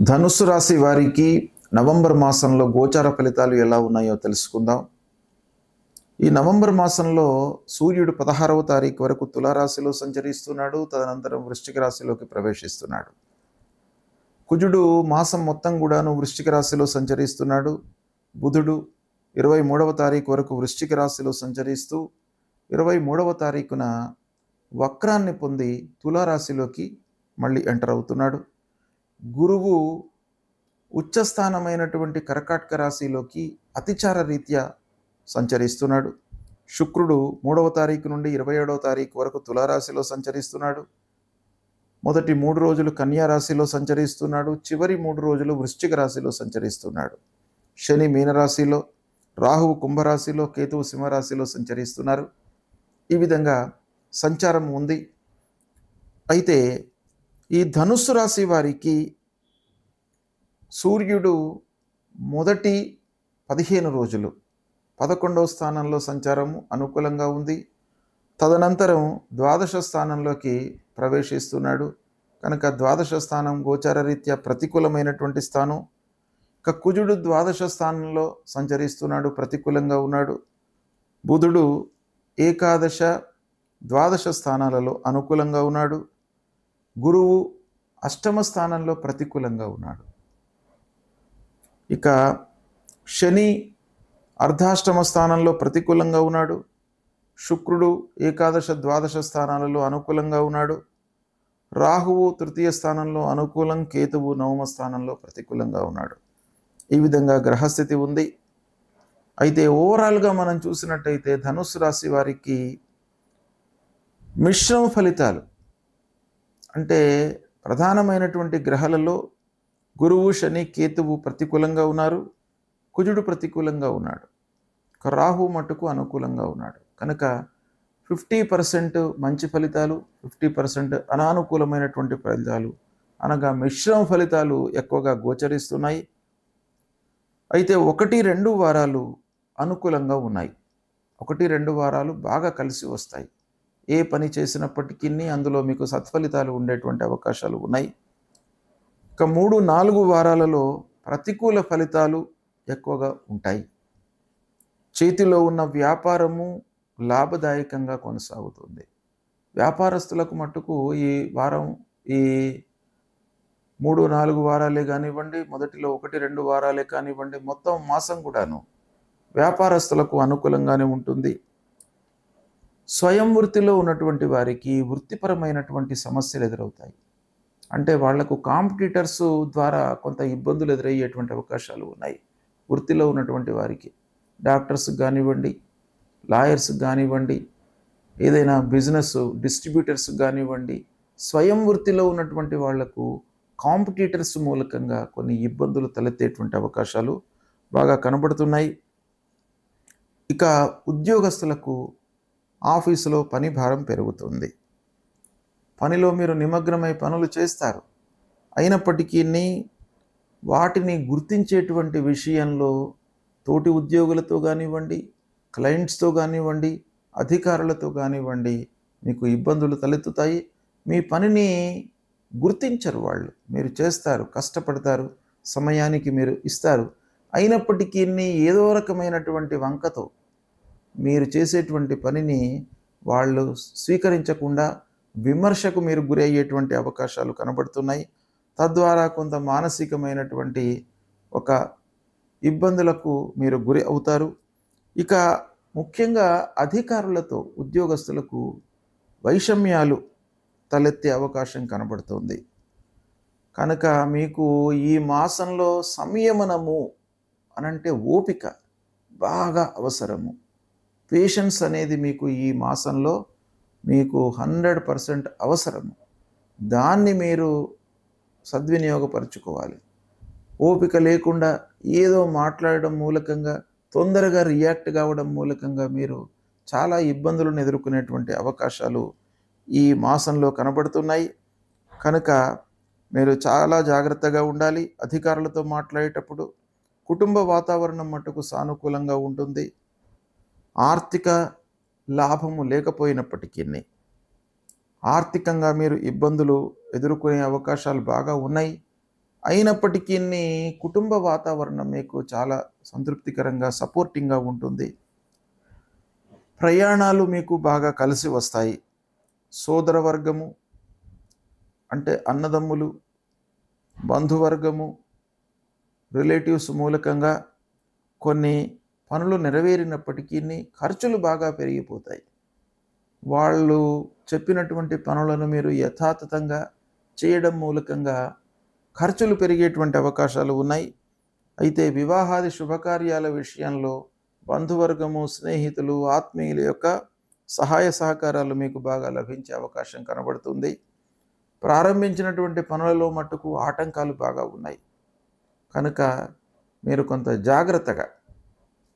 ధనుస్సు రాశి వారికి నవంబర్ మాసంలో గోచార ఫలితాలు ఎలా ఉన్నాయో తెలుసుకుందాం. ఈ నవంబర్ మాసంలో సూర్యుడు 16వ తారీఖు వరకు తులారాశిలో సంచరిస్తున్నాడు. తదనంతరం వృశ్చిక రాశిలోకి ప్రవేశిస్తున్నాడు. కుజుడు మాసం మొత్తం కూడాను వృశ్చిక రాశిలో సంచరిస్తున్నాడు. బుధుడు 23వ తారీఖు వరకు వృశ్చిక రాశిలో సంచరిస్తూ 23వ తారీఖున వక్రాన్ని పొంది తులారాశిలోకి మళ్ళీ ఎంటర్ అవుతున్నాడు. గురువు ఉచ్చస్థానమైనటువంటి కర్కాటక రాశిలోకి అతిచార రీత్యా సంచరిస్తున్నాడు. శుక్రుడు 3వ తారీఖు నుండి 27వ తారీఖు వరకు తులారాశిలో సంచరిస్తున్నాడు. మొదటి 3 రోజులు కన్యా రాశిలో సంచరిస్తున్నాడు. చివరి 3 రోజులు వృశ్చిక రాశిలో సంచరిస్తున్నాడు. శని మీనరాశిలో, రాహువు కుంభరాశిలో, కేతువు సింహరాశిలో సంచరిస్తున్నారు. ఈ విధంగా సంచారం ఉంది. అయితే ఈ ధనుస్సు రాశి వారికి సూర్యుడు మొదటి 15 రోజులు 11వ స్థానంలో సంచారము అనుకూలంగా ఉంది. తదనంతరం ద్వాదశ స్థానంలోకి ప్రవేశిస్తున్నాడు. కనుక ద్వాదశ స్థానం గోచార రీత్యా ప్రతికూలమైనటువంటి స్థానం. ఇక కుజుడు ద్వాదశ స్థానంలో సంచరిస్తున్నాడు, ప్రతికూలంగా ఉన్నాడు. బుధుడు ఏకాదశ ద్వాదశ స్థానాలలో అనుకూలంగా ఉన్నాడు. గురువు అష్టమ స్థానంలో ప్రతికూలంగా ఉన్నాడు. ఇక శని అర్ధాష్టమ స్థానంలో ప్రతికూలంగా ఉన్నాడు. శుక్రుడు ఏకాదశ ద్వాదశ స్థానాలలో అనుకూలంగా ఉన్నాడు. రాహువు తృతీయ స్థానంలో అనుకూలం, కేతువు 9వ స్థానంలో ప్రతికూలంగా ఉన్నాడు. ఈ విధంగా గ్రహస్థితి ఉంది. అయితే ఓవరాల్గా మనం చూసినట్టయితే ధనుస్సు రాశి వారికి మిశ్రమ ఫలితాలు. అంటే ప్రధానమైనటువంటి గ్రహాలలో గురువు, శని, కేతువు ప్రతికూలంగా ఉన్నారు. కుజుడు ప్రతికూలంగా ఉన్నాడు. రాహు మట్టుకు అనుకూలంగా ఉన్నాడు. కనుక 50% మంచి ఫలితాలు, 50% అనానుకూలమైనటువంటి ఫలితాలు, అనగా మిశ్రమ ఫలితాలు ఎక్కువగా గోచరిస్తున్నాయి. అయితే 1-2 వారాలు అనుకూలంగా ఉన్నాయి. 1-2 వారాలు బాగా కలిసి వస్తాయి. ఏ పని చేసినప్పటికీ అందులో మీకు సత్ఫలితాలు ఉండేటువంటి అవకాశాలు ఉన్నాయి. ఇక 3-4 వారాలలో ప్రతికూల ఫలితాలు ఎక్కువగా ఉంటాయి. చేతిలో ఉన్న వ్యాపారము లాభదాయకంగా కొనసాగుతుంది. వ్యాపారస్తులకు మట్టుకు ఈ వారం, ఈ 3-4 వారాలే కానివ్వండి, మొదటిలో 1-2 వారాలే కానివ్వండి, మొత్తం మాసం కూడాను వ్యాపారస్తులకు అనుకూలంగానే ఉంటుంది. స్వయం వృత్తిలో ఉన్నటువంటి వారికి వృత్తిపరమైనటువంటి సమస్యలు ఎదురవుతాయి. అంటే వాళ్లకు కాంపిటీటర్స్ ద్వారా కొంత ఇబ్బందులు ఎదురయ్యేటువంటి అవకాశాలు ఉన్నాయి. వృత్తిలో ఉన్నటువంటి వారికి డాక్టర్స్ కానివ్వండి, లాయర్స్ కానివ్వండి, ఏదైనా బిజినెస్ డిస్ట్రిబ్యూటర్స్ కానివ్వండి, స్వయం వృత్తిలో ఉన్నటువంటి వాళ్లకు కాంపిటీటర్స్ మూలకంగా కొన్ని ఇబ్బందులు తలెత్తేటువంటి అవకాశాలు బాగా కనబడుతున్నాయి. ఇక ఉద్యోగస్తులకు ఆఫీసులో పని భారం పెరుగుతుంది. పనిలో మీరు నిమగ్నమై పనులు చేస్తారు. అయినప్పటికీ వాటిని గుర్తించేటువంటి విషయంలో తోటి ఉద్యోగులతో కానివ్వండి, క్లయింట్స్తో కానివ్వండి, అధికారులతో కానివ్వండి మీకు ఇబ్బందులు తలెత్తుతాయి. మీ పనిని గుర్తించరు వాళ్ళు. మీరు చేస్తారు, కష్టపడతారు, సమయానికి మీరు ఇస్తారు. అయినప్పటికీ ఏదో రకమైనటువంటి వంకతో మీరు చేసేటువంటి పనిని వాళ్ళు స్వీకరించకుండా విమర్శకు మీరు గురి అయ్యేటువంటి అవకాశాలు కనబడుతున్నాయి. తద్వారా కొంత మానసికమైనటువంటి ఒక ఇబ్బందులకు మీరు గురి అవుతారు. ఇక ముఖ్యంగా అధికారులతో ఉద్యోగస్తులకు వైషమ్యాలు తలెత్తే అవకాశం కనబడుతుంది. కనుక మీకు ఈ మాసంలో సంయమనము అనంటే ఓపిక బాగా అవసరము. పేషెన్స్ అనేది మీకు ఈ మాసంలో మీకు 100% అవసరము. దాన్ని మీరు సద్వినియోగపరచుకోవాలి. ఓపిక లేకుండా ఏదో మాట్లాడడం మూలకంగా, తొందరగా రియాక్ట్ కావడం మూలకంగా మీరు చాలా ఇబ్బందులను ఎదుర్కొనేటువంటి అవకాశాలు ఈ మాసంలో కనబడుతున్నాయి. కనుక మీరు చాలా జాగ్రత్తగా ఉండాలి. అధికారులతో మాట్లాడేటప్పుడు కుటుంబ వాతావరణం మట్టుకు సానుకూలంగా ఉంటుంది. ఆర్థిక లాభము లేకపోయినప్పటికీ ఆర్థికంగా మీరు ఇబ్బందులు ఎదుర్కొనే అవకాశాలు బాగా ఉన్నాయి. అయినప్పటికీ కుటుంబ వాతావరణం మీకు చాలా సంతృప్తికరంగా సపోర్టింగ్గా ఉంటుంది. ప్రయాణాలు మీకు బాగా కలిసి వస్తాయి. సోదర వర్గము అంటే అన్నదమ్ములు, బంధువర్గము, రిలేటివ్స్ మూలకంగా కొన్ని పనులు నెరవేరినప్పటికీ ఖర్చులు బాగా పెరిగిపోతాయి. వాళ్ళు చెప్పినటువంటి పనులను మీరు యథాతథంగా చేయడం మూలకంగా ఖర్చులు పెరిగేటువంటి అవకాశాలు ఉన్నాయి. అయితే వివాహాది శుభకార్యాల విషయంలో బంధువర్గము, స్నేహితులు, ఆత్మీయుల యొక్క సహాయ సహకారాలు మీకు బాగా లభించే అవకాశం కనబడుతుంది. ప్రారంభించినటువంటి పనులలో మట్టుకు ఆటంకాలు బాగా ఉన్నాయి కనుక మీరు కొంత జాగ్రత్తగా,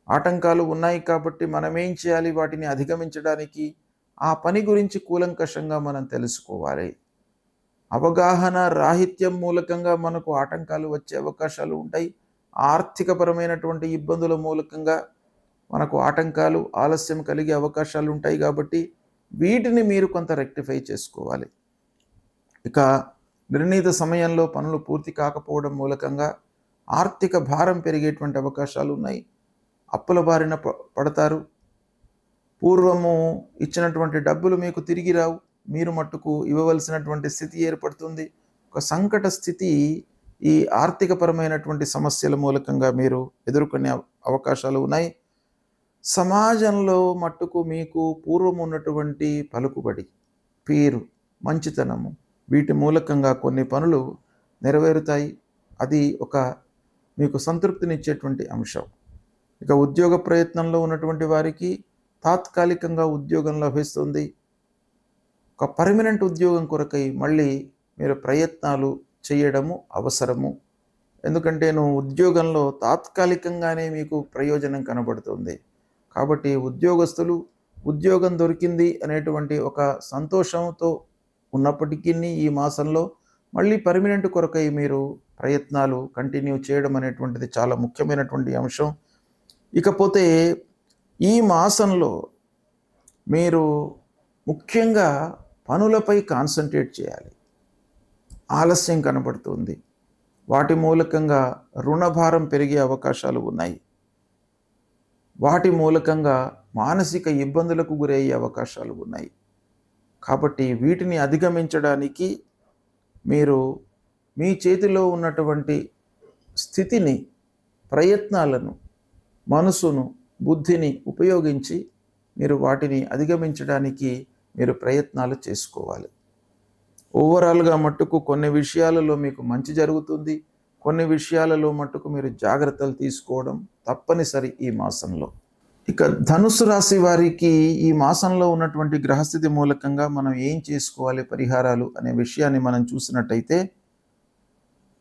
ఆటంకాలు ఉన్నాయి కాబట్టి మనం ఏం చేయాలి, వాటిని అధిగమించడానికి ఆ పని గురించి కూలంకషంగా మనం తెలుసుకోవాలి. అవగాహన రాహిత్యం మూలకంగా మనకు ఆటంకాలు వచ్చే అవకాశాలు ఉంటాయి. ఆర్థికపరమైనటువంటి ఇబ్బందుల మూలకంగా మనకు ఆటంకాలు, ఆలస్యం కలిగే అవకాశాలు ఉంటాయి. కాబట్టి వీటిని మీరు కొంత రెక్టిఫై చేసుకోవాలి. ఇక నిర్ణీత సమయంలో పనులు పూర్తి కాకపోవడం మూలకంగా ఆర్థిక భారం పెరిగేటువంటి అవకాశాలు ఉన్నాయి. అప్పుల బారిన పడతారు. పూర్వము ఇచ్చినటువంటి డబ్బులు మీకు తిరిగి రావు. మీరు మట్టుకు ఇవ్వవలసినటువంటి స్థితి ఏర్పడుతుంది. ఒక సంకట స్థితి ఈ ఆర్థికపరమైనటువంటి సమస్యల మూలకంగా మీరు ఎదుర్కొనే అవకాశాలు ఉన్నాయి. సమాజంలో మట్టుకు మీకు పూర్వం ఉన్నటువంటి పలుకుబడి, పేరు, మంచితనము వీటి మూలకంగా కొన్ని పనులు నెరవేరుతాయి. అది ఒక మీకు సంతృప్తినిచ్చేటువంటి అంశం. ఇక ఉద్యోగ ప్రయత్నంలో ఉన్నటువంటి వారికి తాత్కాలికంగా ఉద్యోగం లభిస్తుంది. ఒక పర్మనెంట్ ఉద్యోగం కొరకై మళ్ళీ మీరు ప్రయత్నాలు చేయడము అవసరము. ఎందుకంటే ఉద్యోగంలో తాత్కాలికంగానే మీకు ప్రయోజనం కనబడుతుంది. కాబట్టి ఉద్యోగస్తులు ఉద్యోగం దొరికింది అనేటువంటి ఒక సంతోషంతో ఉన్నప్పటికీ ఈ మాసంలో మళ్ళీ పర్మనెంట్ కొరకై మీరు ప్రయత్నాలు కంటిన్యూ చేయడం అనేటువంటిది చాలా ముఖ్యమైనటువంటి అంశం. ఇకపోతే ఈ మాసంలో మీరు ముఖ్యంగా పనులపై కాన్సన్ట్రేట్ చేయాలి. ఆలస్యం కనబడుతుంది. వాటి మూలకంగా రుణభారం పెరిగే అవకాశాలు ఉన్నాయి. వాటి మూలకంగా మానసిక ఇబ్బందులకు గురయ్యే అవకాశాలు ఉన్నాయి. కాబట్టి వీటిని అధిగమించడానికి మీరు మీ చేతిలో ఉన్నటువంటి స్థితిని, ప్రయత్నాలను, మనసును, బుద్ధిని ఉపయోగించి మీరు వాటిని అధిగమించడానికి మీరు ప్రయత్నాలు చేసుకోవాలి. ఓవరాల్గా మట్టుకు కొన్ని విషయాలలో మీకు మంచి జరుగుతుంది. కొన్ని విషయాలలో మట్టుకు మీరు జాగ్రత్తలు తీసుకోవడం తప్పనిసరి ఈ మాసంలో. ఇక ధనుసు రాశి వారికి ఈ మాసంలో ఉన్నటువంటి గ్రహస్థితి మూలకంగా మనం ఏం చేసుకోవాలి పరిహారాలు అనే విషయాన్ని మనం చూసినట్టయితే,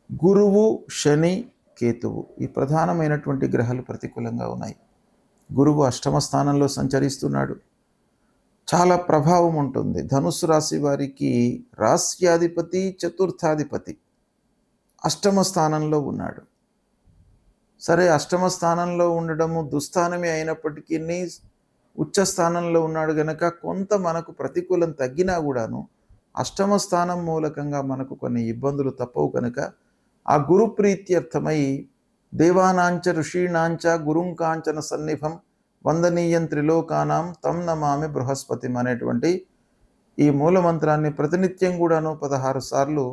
గురువు, శని, కేతువు ఈ ప్రధానమైనటువంటి గ్రహాలు ప్రతికూలంగా ఉన్నాయి. గురువు అష్టమ స్థానంలో సంచరిస్తున్నాడు. చాలా ప్రభావం ఉంటుంది. ధనుసు రాశి వారికి రాస్యాధిపతి, చతుర్థాధిపతి అష్టమ స్థానంలో ఉన్నాడు. సరే, అష్టమ స్థానంలో ఉండడము దుస్థానమే అయినప్పటికీ ఉచ్చ స్థానంలో ఉన్నాడు గనక కొంత మనకు ప్రతికూలం తగ్గినా కూడాను అష్టమ స్థానం మూలకంగా మనకు కొన్ని ఇబ్బందులు తప్పవు. కనుక ఆ గురు ప్రీత్యర్థమై దేవానాంచ ఋషీణాంచ గురుంకాంచన సన్నిభం వందనీయం త్రిలోకానాం తం నమామి బృహస్పతిం అనేటువంటి ఈ మూలమంత్రాన్ని ప్రతినిత్యం కూడాను 16 సార్లు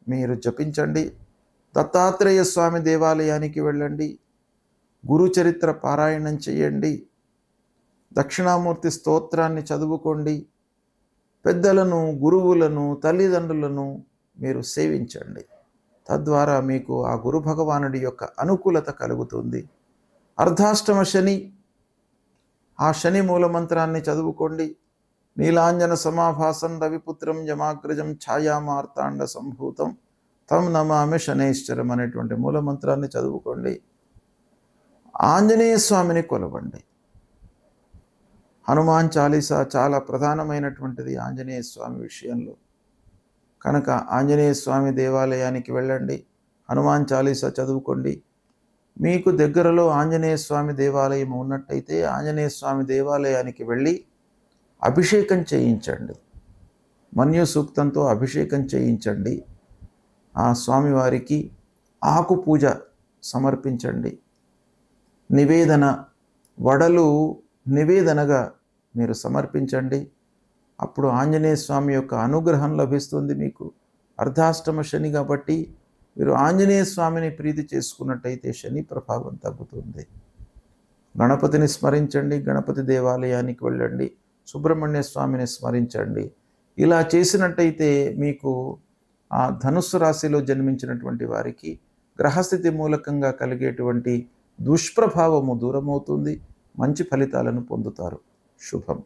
మీరు జపించండి. దత్తాత్రేయ స్వామి దేవాలయానికి వెళ్ళండి. గురు చరిత్ర పారాయణం చేయండి. దక్షిణామూర్తి స్తోత్రాన్ని చదువుకోండి. పెద్దలను, గురువులను, తల్లిదండ్రులను మీరు సేవించండి. తద్వారా మీకు ఆ గురు భగవానుడి యొక్క అనుకూలత కలుగుతుంది. అర్ధాష్టమ శని, ఆ శని మూలమంత్రాన్ని చదువుకోండి. నీలాంజన సమాభాసం రవిపుత్రం యమాగ్రజం ఛాయామార్తాండ సంభూతం తం నమామి శనైశ్చరం అనేటువంటి మూలమంత్రాన్ని చదువుకోండి. ఆంజనేయ స్వామిని కొలవండి. హనుమాన్ చాలీసా చాలా ప్రధానమైనటువంటిది ఆంజనేయ స్వామి విషయంలో. కనుక ఆంజనేయ స్వామి దేవాలయానికి వెళ్ళండి. హనుమాన్ చాలీసా చదువుకోండి. మీకు దగ్గరలో ఆంజనేయ స్వామి దేవాలయం ఉన్నట్టయితే ఆంజనేయ స్వామి దేవాలయానికి వెళ్ళి అభిషేకం చేయించండి. మన్యు సూక్తంతో అభిషేకం చేయించండి. ఆ స్వామివారికి ఆకు పూజ సమర్పించండి. నివేదన, వడలు నివేదనగా మీరు సమర్పించండి. అప్పుడు ఆంజనేయ స్వామి యొక్క అనుగ్రహం లభిస్తుంది మీకు. అర్ధాష్టమ శని కాబట్టి మీరు ఆంజనేయ స్వామిని ప్రీతి చేసుకున్నట్టయితే శని ప్రభావం తగ్గుతుంది. గణపతిని స్మరించండి, గణపతి దేవాలయానికి వెళ్ళండి, సుబ్రహ్మణ్య స్వామిని స్మరించండి. ఇలా చేసినట్టయితే మీకు ఆ ధనుస్సు రాశిలో జన్మించినటువంటి వారికి గ్రహస్థితి మూలకంగా కలిగేటువంటి దుష్ప్రభావము దూరమవుతుంది. మంచి ఫలితాలను పొందుతారు. శుభం.